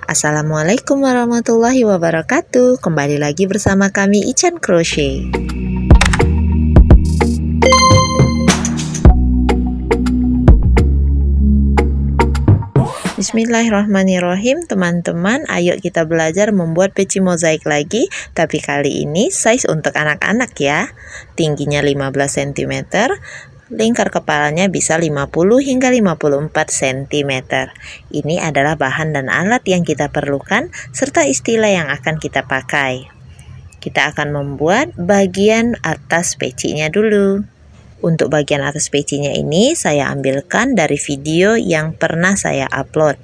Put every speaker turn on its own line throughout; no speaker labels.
Assalamualaikum warahmatullahi wabarakatuh. Kembali lagi bersama kami Ican Crochet. Bismillahirrahmanirrahim. Teman-teman, ayo kita belajar membuat peci mozaik lagi. Tapi kali ini size untuk anak-anak ya. Tingginya 15 cm, lingkar kepalanya bisa 50 hingga 54 cm. Ini adalah bahan dan alat yang kita perlukan serta istilah yang akan kita pakai. Kita akan membuat bagian atas pecinya dulu. Untuk bagian atas pecinya ini saya ambilkan dari video yang pernah saya upload.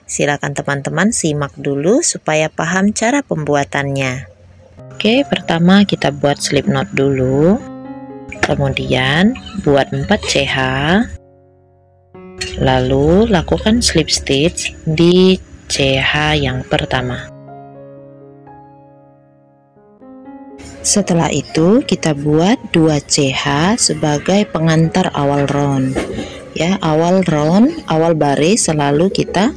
Silakan teman-teman simak dulu supaya paham cara pembuatannya. Oke, pertama kita buat slip knot dulu. Kemudian buat 4 CH, lalu lakukan slip stitch di CH yang pertama. Setelah itu kita buat 2 CH sebagai pengantar awal round ya. Awal round, awal baris selalu kita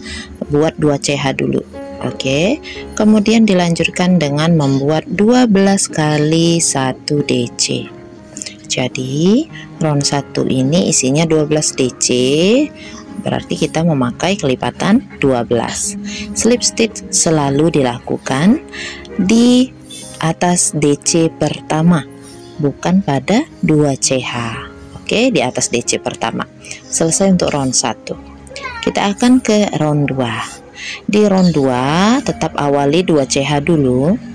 buat 2 CH dulu. Oke, kemudian dilanjutkan dengan membuat 12 kali 1 DC. Jadi round 1 ini isinya 12 DC, berarti kita memakai kelipatan 12. Slip stitch selalu dilakukan di atas DC pertama, bukan pada 2 CH. Oke, di atas DC pertama. Selesai untuk round 1. Kita akan ke round 2. Di round 2 tetap awali 2 CH dulu.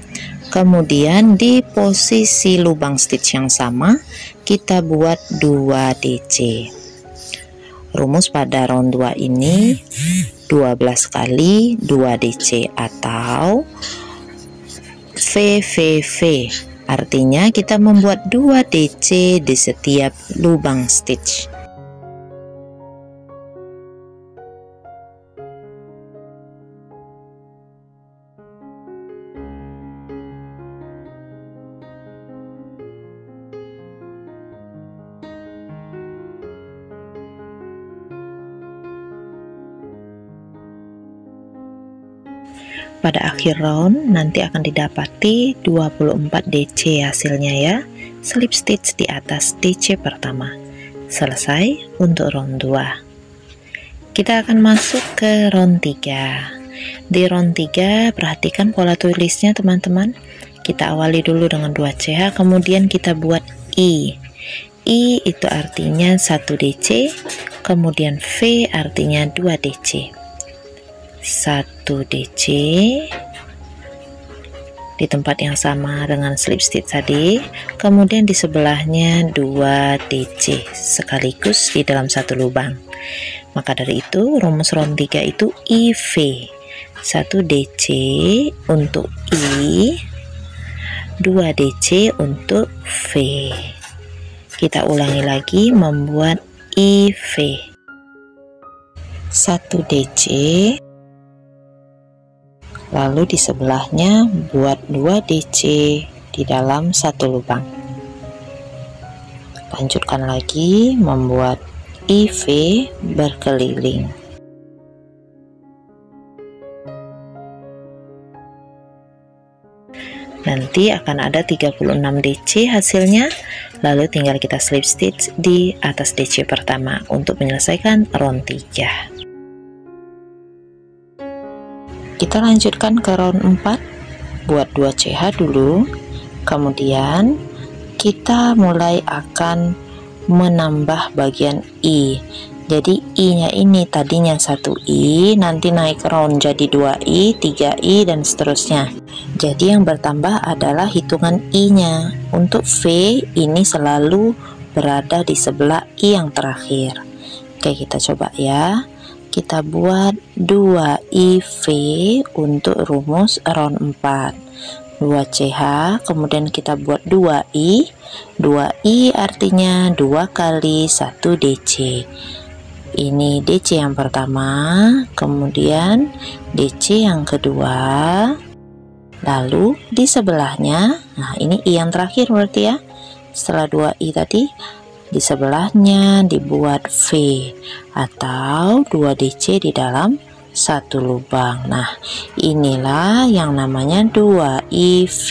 Kemudian di posisi lubang stitch yang sama kita buat 2 DC. Rumus pada round 2 ini 12 kali 2 DC atau VVV, artinya kita membuat 2 DC di setiap lubang stitch. Pada akhir round nanti akan didapati 24 DC hasilnya ya. Slip stitch di atas DC pertama. Selesai untuk round 2. Kita akan masuk ke round 3. Di round 3 perhatikan pola tulisnya teman-teman. Kita awali dulu dengan 2 CH, kemudian kita buat I. I itu artinya 1 DC, kemudian V artinya 2 DC. 1 DC di tempat yang sama dengan slip stitch tadi, kemudian di sebelahnya 2 DC sekaligus di dalam satu lubang. Maka dari itu rumus round 3 itu IV, 1 DC untuk I, 2 DC untuk V. Kita ulangi lagi membuat IV, 1 DC, lalu di sebelahnya buat 2 DC di dalam satu lubang. Lanjutkan lagi membuat IV berkeliling. Nanti akan ada 36 DC hasilnya, lalu tinggal kita slip stitch di atas DC pertama untuk menyelesaikan round 3. Kita lanjutkan ke round 4. Buat 2 CH dulu, kemudian kita mulai akan menambah bagian I. Jadi I nya ini tadinya 1 I, nanti naik round jadi 2 I, 3 I dan seterusnya. Jadi yang bertambah adalah hitungan I nya. Untuk V ini selalu berada di sebelah I yang terakhir. Oke, kita coba ya. Kita buat 2 IV untuk rumus round 4. 2 CH, kemudian kita buat 2 I. 2 I artinya 2 kali 1 DC. Ini DC yang pertama, kemudian DC yang kedua, lalu di sebelahnya, nah ini I yang terakhir berarti ya. Setelah 2 I tadi, di sebelahnya dibuat V atau 2 DC di dalam 1 lubang. Nah, inilah yang namanya 2IV.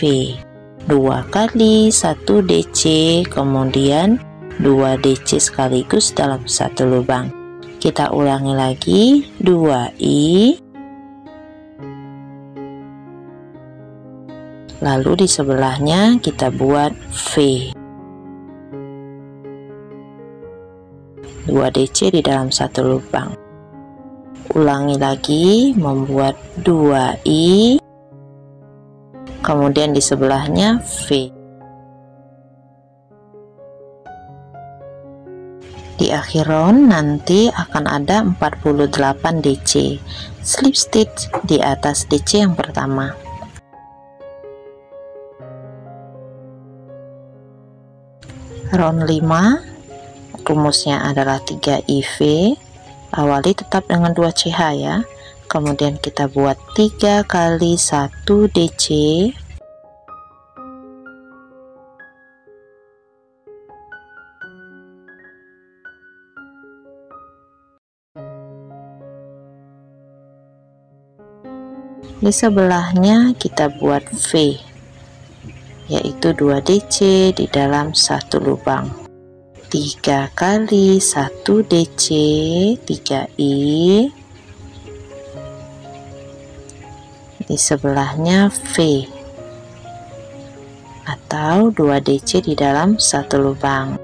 2 kali 1 DC, kemudian 2 DC sekaligus dalam 1 lubang. Kita ulangi lagi, 2I, lalu di sebelahnya kita buat V. 2 DC di dalam 1 lubang. Ulangi lagi, membuat 2I, kemudian di sebelahnya V. Di akhir round nanti akan ada 48 DC slip stitch di atas DC yang pertama. Round 5 rumusnya adalah 3IV. Awali tetap dengan 2 CH ya. Kemudian kita buat 3 kali 1 DC, di sebelahnya kita buat V, yaitu 2 DC di dalam 1 lubang. 3 kali 1 DC, 3I, di sebelahnya V, atau 2 DC di dalam 1 lubang.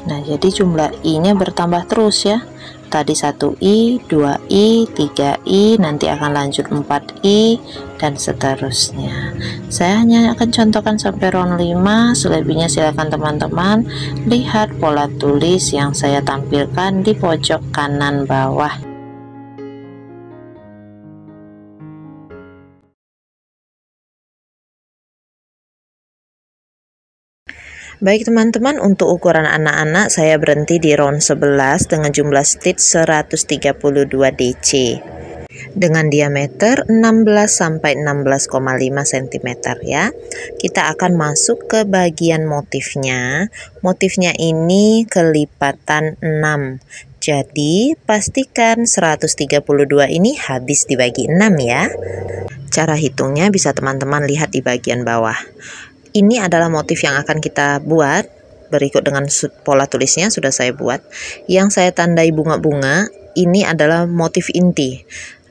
Nah, jadi jumlah I nya bertambah terus ya. Tadi 1I, 2I, 3I, nanti akan lanjut 4I, dan seterusnya. Saya hanya akan contohkan sampai round 5, selebihnya silakan teman-teman lihat pola tulis yang saya tampilkan di pojok kanan bawah. Baik teman-teman, untuk ukuran anak-anak saya berhenti di round 11 dengan jumlah stitch 132 DC dengan diameter 16 sampai 16,5 cm ya. Kita akan masuk ke bagian motifnya. Motifnya ini kelipatan 6. Jadi pastikan 132 ini habis dibagi 6 ya. Cara hitungnya bisa teman-teman lihat di bagian bawah. Ini adalah motif yang akan kita buat. Berikut dengan pola tulisnya sudah saya buat. Yang saya tandai bunga-bunga, ini adalah motif inti.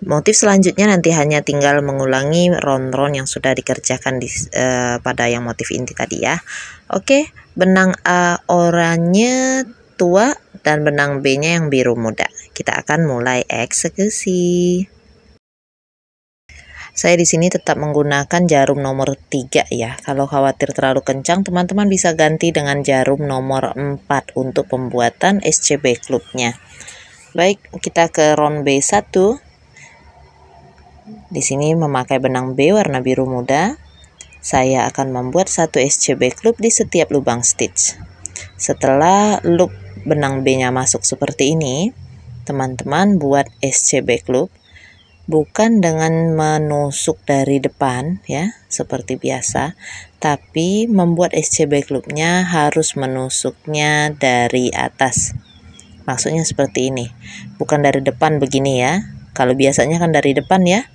Motif selanjutnya nanti hanya tinggal mengulangi round-round yang sudah dikerjakan pada yang motif inti tadi ya. Oke, benang A oranye tua dan benang B-nya yang biru muda. Kita akan mulai eksekusi. Saya di sini tetap menggunakan jarum nomor 3 ya. Kalau khawatir terlalu kencang, teman-teman bisa ganti dengan jarum nomor 4 untuk pembuatan SCB clubnya. Baik, kita ke round B1. Di sini memakai benang B warna biru muda. Saya akan membuat 1 SCB club di setiap lubang stitch. Setelah loop benang B-nya masuk seperti ini, teman-teman buat SCB club. Bukan dengan menusuk dari depan ya seperti biasa, tapi membuat SCB clubnya harus menusuknya dari atas. Maksudnya seperti ini, bukan dari depan begini ya. Kalau biasanya kan dari depan ya.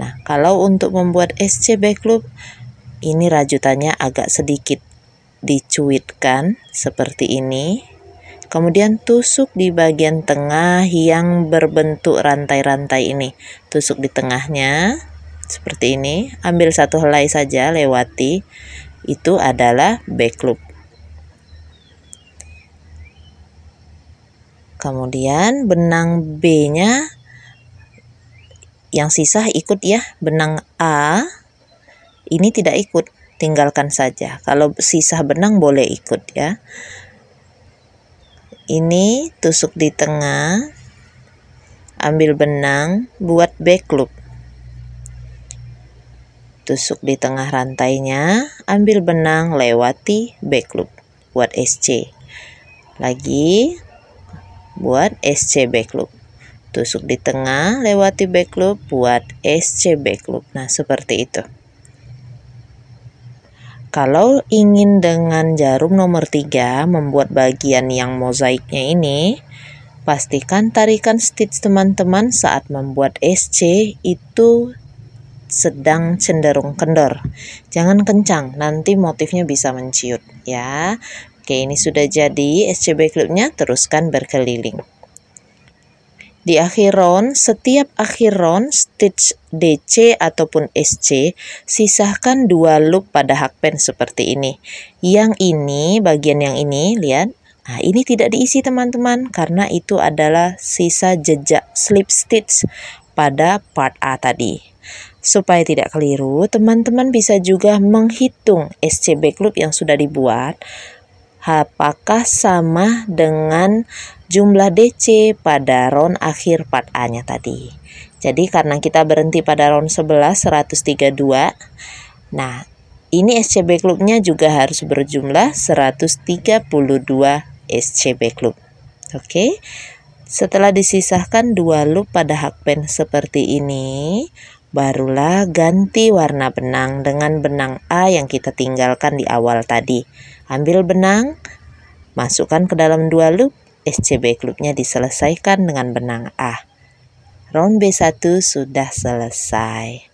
Nah, kalau untuk membuat SCB club ini rajutannya agak sedikit dicuitkan seperti ini. Kemudian tusuk di bagian tengah yang berbentuk rantai-rantai ini. Tusuk di tengahnya seperti ini. Ambil 1 helai saja, lewati. Itu adalah back loop. Kemudian benang B-nya yang sisa ikut ya. Benang A ini tidak ikut, tinggalkan saja. Kalau sisa benang boleh ikut ya. Ini tusuk di tengah, ambil benang, buat back loop. Tusuk di tengah rantainya, ambil benang, lewati back loop, buat SC. Lagi, buat SC back loop. Tusuk di tengah, lewati back loop, buat SC back loop. Nah, seperti itu. Kalau ingin dengan jarum nomor 3 membuat bagian yang mozaiknya ini, pastikan tarikan stitch teman-teman saat membuat SC itu sedang cenderung kendor. Jangan kencang, nanti motifnya bisa menciut ya. Oke, ini sudah jadi SC back loopnya, teruskan berkeliling. Di akhir round, setiap akhir round stitch DC ataupun SC, sisahkan 2 loop pada hakpen seperti ini. Yang ini, bagian yang ini, lihat. Nah, ini tidak diisi teman-teman, karena itu adalah sisa jejak slip stitch pada part A tadi. Supaya tidak keliru, teman-teman bisa juga menghitung SC back loop yang sudah dibuat, apakah sama dengan jumlah DC pada round akhir part A-nya tadi. Jadi karena kita berhenti pada round 11 132. Nah, ini SC back loop-nya juga harus berjumlah 132 SC back loop. Oke. Setelah disisahkan 2 loop pada hakpen seperti ini, barulah ganti warna benang dengan benang A yang kita tinggalkan di awal tadi. Ambil benang, masukkan ke dalam 2 loop, SC back loop-nya diselesaikan dengan benang A. Round B1 sudah selesai.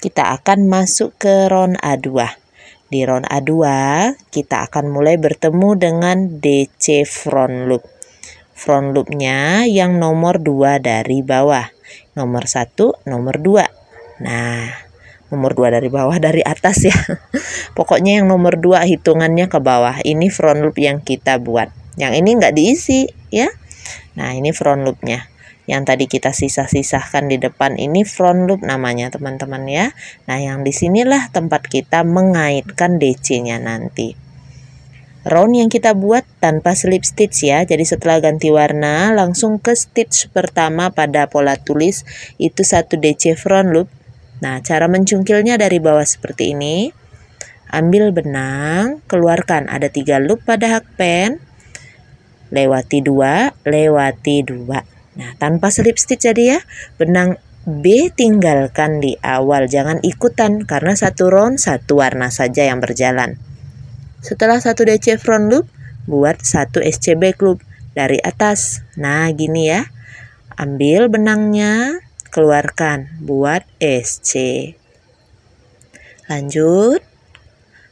Kita akan masuk ke round A2. Di round A2, kita akan mulai bertemu dengan DC front loop. Front loop-nya yang nomor 2 dari bawah. Nomor 1, nomor 2. Nah, nomor 2 dari bawah, dari atas ya. Pokoknya yang nomor 2 hitungannya ke bawah. Ini front loop yang kita buat. Yang ini nggak diisi ya. Nah, ini front loop-nya. Yang tadi kita sisah-sisahkan di depan ini front loop namanya teman-teman ya. Nah, yang disinilah tempat kita mengaitkan DC-nya nanti. Round yang kita buat tanpa slip stitch ya. Jadi setelah ganti warna langsung ke stitch pertama pada pola tulis, itu 1 DC front loop. Nah, cara mencungkilnya dari bawah seperti ini. Ambil benang, keluarkan, ada 3 loop pada hakpen. Lewati 2, lewati 2. Nah, tanpa slip stitch jadi ya. Benang B tinggalkan di awal, jangan ikutan karena satu round satu warna saja yang berjalan. Setelah 1 DC front loop, buat 1 SC back loop dari atas. Nah, gini ya. Ambil benangnya, keluarkan, buat SC. Lanjut,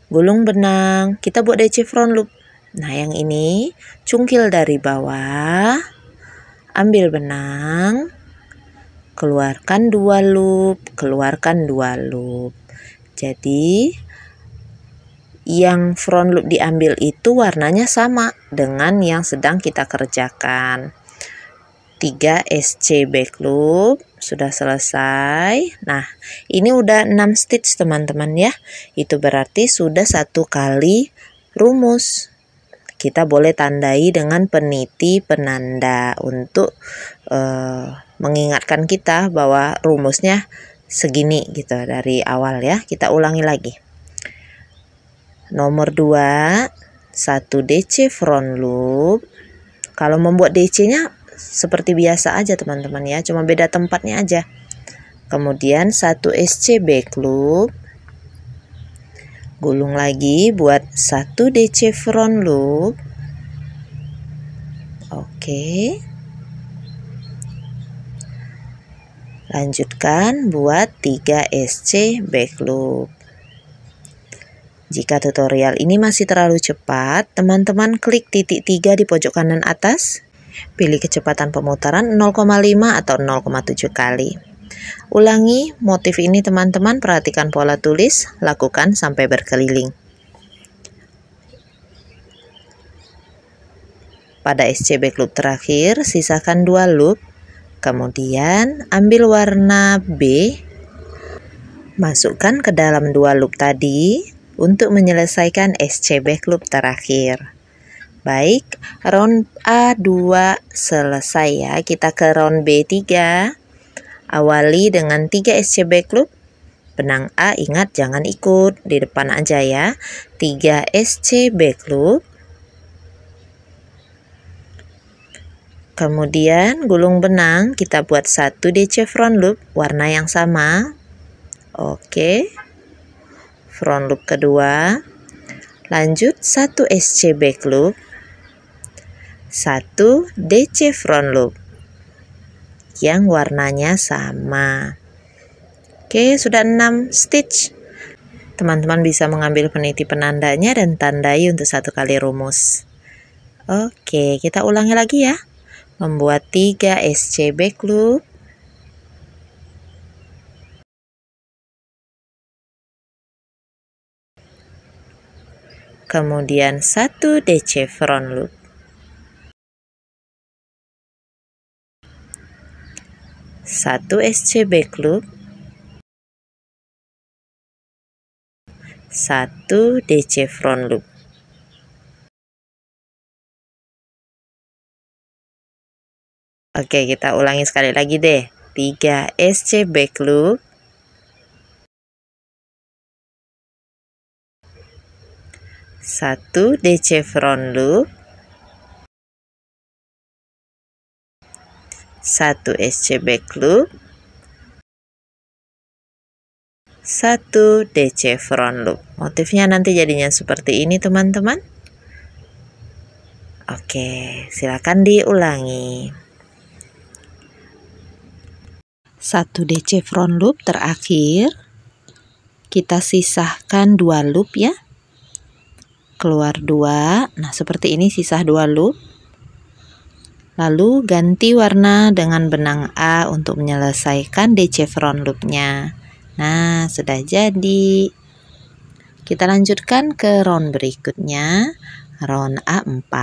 gulung benang, kita buat DC front loop. Nah, yang ini cungkil dari bawah, ambil benang, keluarkan 2 loop, keluarkan 2 loop. Jadi yang front loop diambil itu warnanya sama dengan yang sedang kita kerjakan. 3 SC back loop sudah selesai. Nah, ini udah 6 stitch teman-teman ya. Itu berarti sudah 1 kali rumus. Kita boleh tandai dengan peniti penanda untuk mengingatkan kita bahwa rumusnya segini gitu dari awal ya. Kita ulangi lagi. Nomor 2, 1 DC front loop. Kalau membuat DC-nya seperti biasa aja teman-teman ya, cuma beda tempatnya aja. Kemudian 1 SC back loop. Gulung lagi buat 1 DC front loop. Oke. Lanjutkan buat 3 SC back loop. Jika tutorial ini masih terlalu cepat, teman-teman klik titik 3 di pojok kanan atas, pilih kecepatan pemutaran 0,5 atau 0,7 kali. Ulangi motif ini teman-teman, perhatikan pola tulis, lakukan sampai berkeliling. Pada SC back loop terakhir, sisakan 2 loop, kemudian ambil warna B, masukkan ke dalam 2 loop tadi, untuk menyelesaikan SC back loop terakhir. Baik, round A2 selesai ya. Kita ke round B3. Awali dengan 3 SC back loop. Benang A ingat jangan ikut, di depan aja ya. 3 SC back loop. Kemudian gulung benang, kita buat 1 DC front loop warna yang sama. Oke. front loop kedua, lanjut 1 SC back loop, 1 DC front loop yang warnanya sama. Oke, sudah 6 stitch. Teman-teman bisa mengambil peniti penandanya dan tandai untuk 1 kali rumus. Oke, kita ulangi lagi ya. Membuat 3 SC back loop, kemudian 1 DC front loop, 1 SC back loop, 1 DC front loop. Oke, kita ulangi sekali lagi deh. 3 SC back loop, 1 DC front loop, 1 SC back loop, 1 DC front loop. Motifnya nanti jadinya seperti ini teman-teman. Oke, silakan diulangi. 1 DC front loop terakhir, kita sisahkan 2 loop ya, keluar 2. Nah seperti ini, sisa 2 loop. Lalu ganti warna dengan benang A untuk menyelesaikan DC front loopnya. Nah sudah jadi. Kita lanjutkan ke round berikutnya, round A4.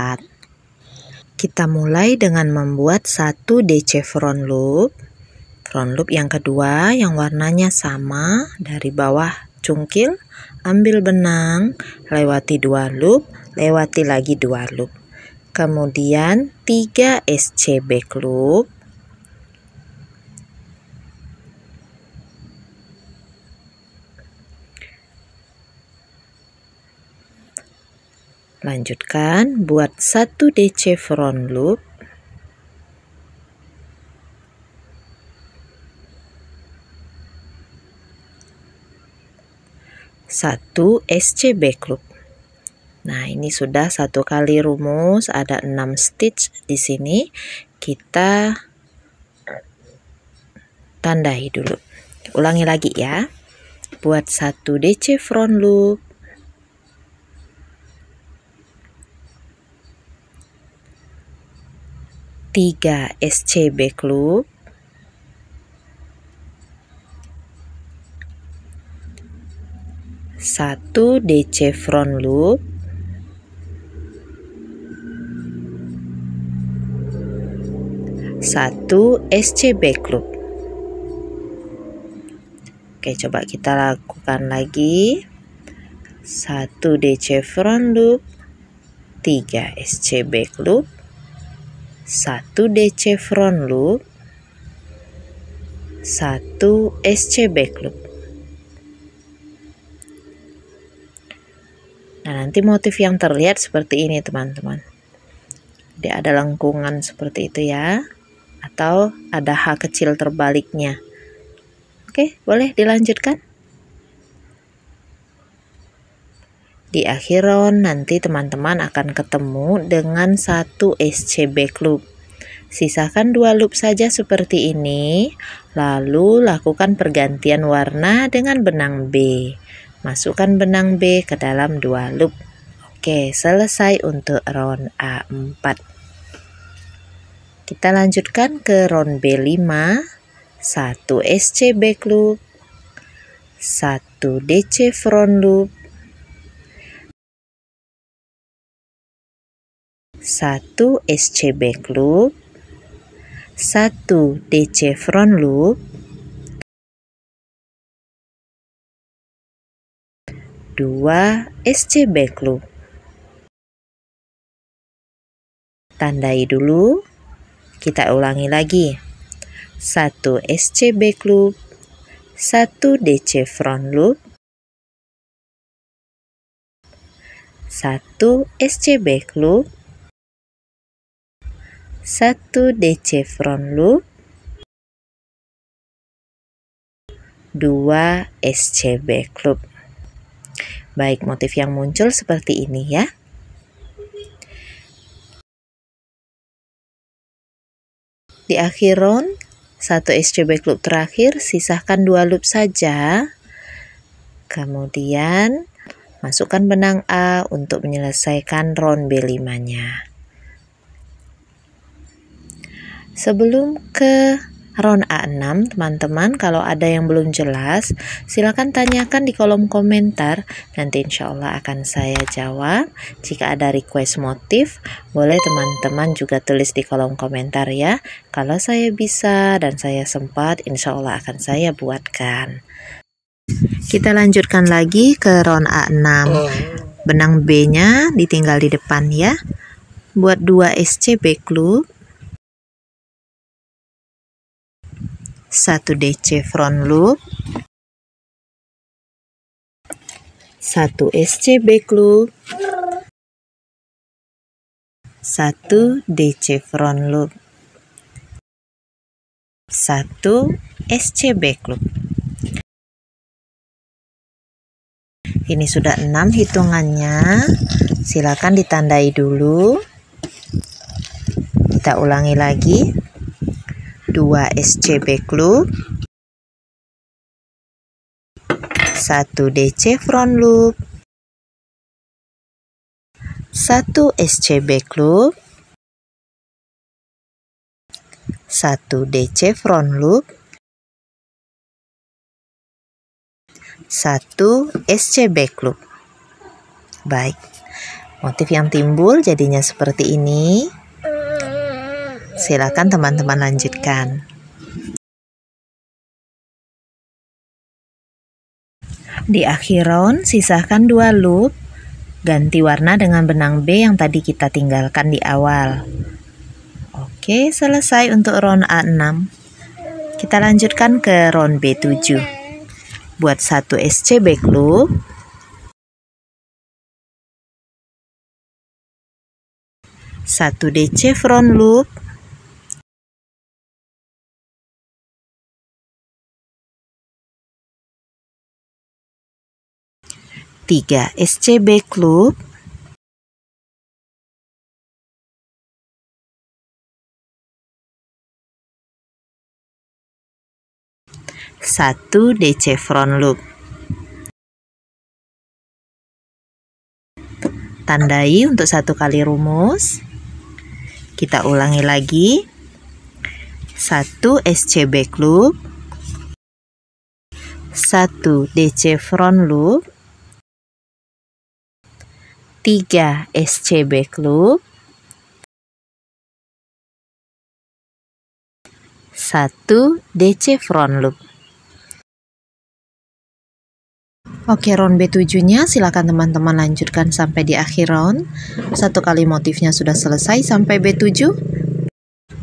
Kita mulai dengan membuat 1 DC front loop yang kedua yang warnanya sama. Dari bawah cungkil, ambil benang, lewati 2 loop, lewati lagi 2 loop, kemudian 3 SC back loop, lanjutkan buat 1 DC front loop, 1 SC back loop. Nah, ini sudah 1 kali rumus, ada 6 stitch di sini. Kita tandai dulu. Ulangi lagi ya. Buat 1 DC front loop, 3 SC back loop, 1 DC front loop, 1 SC back loop. Oke, coba kita lakukan lagi. 1 DC front loop, 3 SC back loop, 1 DC front loop, 1 SC back loop. Nah, nanti motif yang terlihat seperti ini teman-teman. Dia ada lengkungan seperti itu ya, atau ada H kecil terbaliknya. Oke, boleh dilanjutkan. Di akhir round nanti teman-teman akan ketemu dengan 1 SC back loop. Sisakan 2 loop saja seperti ini, lalu lakukan pergantian warna dengan benang B. Masukkan benang B ke dalam 2 loop. Oke, selesai untuk round A4. Kita lanjutkan ke round B5. 1 SC back loop, 1 DC front loop, 1 SC back loop, 1 DC front loop, 2 SC back loop. Tandai dulu. Kita ulangi lagi. 1 SC back loop, 1 DC front loop, 1 SC back loop, 1 DC front loop, 2 SC back loop. Baik, motif yang muncul seperti ini ya. Di akhir round 1 SC back loop terakhir, sisakan 2 loop saja. Kemudian masukkan benang A untuk menyelesaikan round B5-nya. Sebelum ke round A6, teman-teman, kalau ada yang belum jelas, silakan tanyakan di kolom komentar. Nanti insya Allah akan saya jawab. Jika ada request motif, boleh teman-teman juga tulis di kolom komentar ya. Kalau saya bisa dan saya sempat, insya Allah akan saya buatkan. Kita lanjutkan lagi ke round A6. Benang B-nya ditinggal di depan ya. Buat 2 SC back loop, 1 DC front loop, 1 SC back loop, 1 DC front loop, 1 SC back loop. Ini sudah 6 hitungannya. Silakan ditandai dulu. Kita ulangi lagi. 2 SC back loop, 1 DC front loop, 1 SC back loop, 1 DC front loop, 1 SC back loop. Baik, motif yang timbul jadinya seperti ini. Silakan teman-teman lanjutkan. Di akhir round, sisakan 2 loop, ganti warna dengan benang B yang tadi kita tinggalkan di awal. Oke, selesai untuk round A6. Kita lanjutkan ke round B7. Buat 1 SC back loop, 1 DC front loop, 3 SC back loop, 1 DC front loop. Tandai untuk 1 kali rumus. Kita ulangi lagi. 1 SC back loop, 1 DC front loop, 3 SC back loop, 1 DC front loop. Oke, round B7-nya silakan teman-teman lanjutkan sampai di akhir round. 1 kali motifnya sudah selesai sampai B7.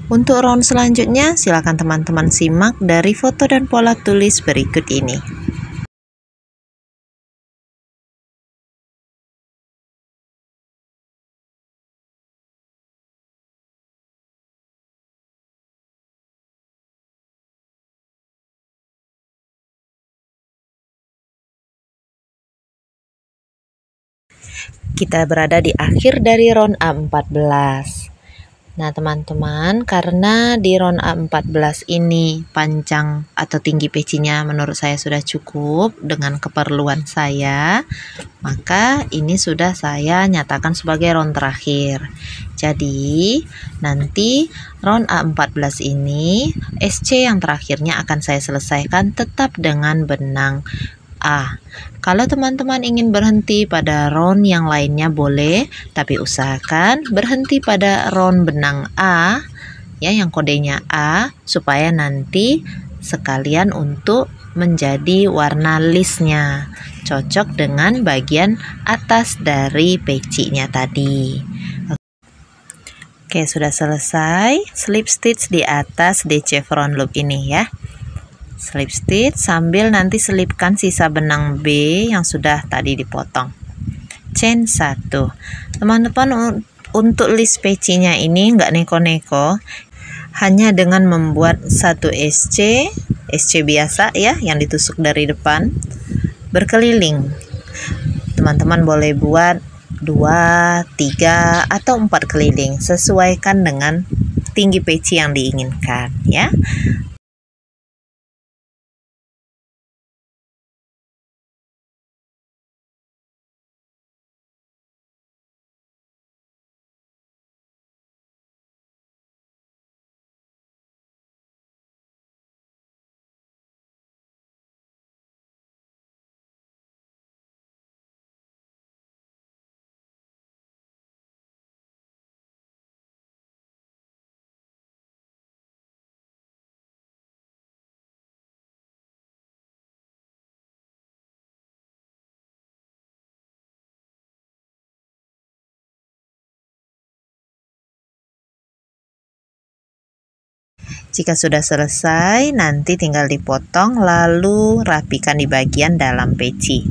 Untuk round selanjutnya silakan teman-teman simak dari foto dan pola tulis berikut ini. Kita berada di akhir dari round A14. Nah teman-teman, karena di round A14 ini panjang atau tinggi pecinya menurut saya sudah cukup dengan keperluan saya, maka ini sudah saya nyatakan sebagai round terakhir. Jadi nanti round A14 ini SC yang terakhirnya akan saya selesaikan tetap dengan benang A. Kalau teman-teman ingin berhenti pada round yang lainnya boleh, tapi usahakan berhenti pada round benang A ya, yang kodenya A, supaya nanti sekalian untuk menjadi warna listnya cocok dengan bagian atas dari pecinya tadi. Oke, sudah selesai slip stitch di atas DC front loop ini ya. Slip stitch sambil nanti selipkan sisa benang B yang sudah tadi dipotong. Chain 1. Teman-teman, untuk list pecinya ini nggak neko-neko, hanya dengan membuat 1 SC biasa ya, yang ditusuk dari depan berkeliling. teman-teman boleh buat 2, 3, atau 4 keliling, sesuaikan dengan tinggi peci yang diinginkan ya. Jika sudah selesai, nanti tinggal dipotong lalu rapikan di bagian dalam peci.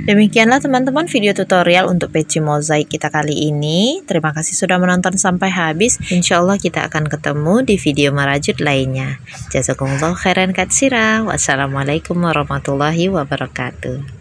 Demikianlah teman-teman video tutorial untuk peci mozaik kita kali ini. Terima kasih sudah menonton sampai habis. Insya Allah kita akan ketemu di video merajut lainnya. Jazakumullah khairan katsira. Wassalamualaikum warahmatullahi wabarakatuh.